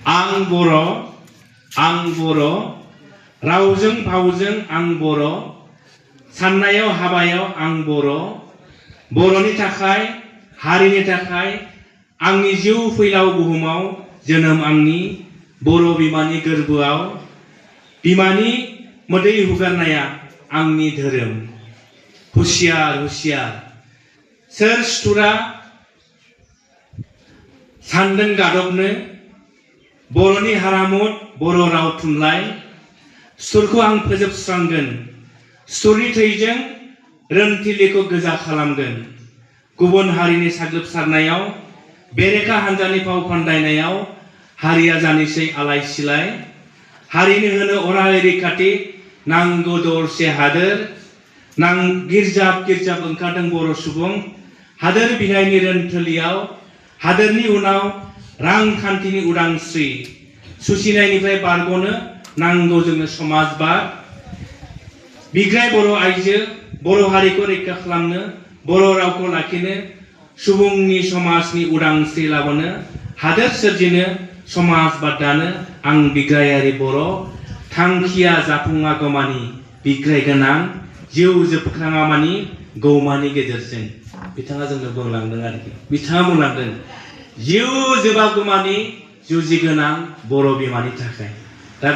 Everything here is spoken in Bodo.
आं बर' रावजों भावजों आं बर' साननायाव हाबायाव आं बर'नि थाखाय हारिनि थाखाय आंनि जिउ फैलाव बुहुमाव जोनोम आंनि बर' बिमानि गोरबोआव बिमानि मोदै हुगारनाया आंनि धोरोम। हुसियार हुसियार सोर सुथुरा सानदों गादबनो बर'नि हारामुद बर' राव थुनलाइ सुथुरखौ आं फोजोबस्रांगोन सुथुरनि थैजों रोनथिलिखौ गोजा खालामगोन गुबुन हारिनि साग्लोबसारनायाव बेरेखा हान्जानि फाव फान्दायनायाव हारिया जानोसै आलाय सिलाय हारिनि होनो अराय रैखाथि नांगौ दरसे हादोर गिर्जाब ओंखारदों बर' सुबुं हादोर बिनायनि रोनथोलियाव हादोरनि उनाव रांखान्थिनि उदांस्रि सुसिनायनिफ्राय बारग'नो नांगौ जोंनो समाजबाद बिग्राय बर' आइजो बर' हारिखौ रैखा खालामनो बर' रावखौ लाखिनो सुबुंनि समाजनि उदांस्रि लाबोनो हादोर सोरजिनो समाजबाद दानो आं बिग्रायारि बर' थांखिया जाफुङागौमानि बिग्राय गोनां जिउ जोबख्राङामानि गौमानि गेजेरजों बिथाङा जोंनो बुंलांदों आरोखि बिथाङा बुंलांदों जिउ जोबागौमानि जुजिगोनां बर' बिमानि थाखाय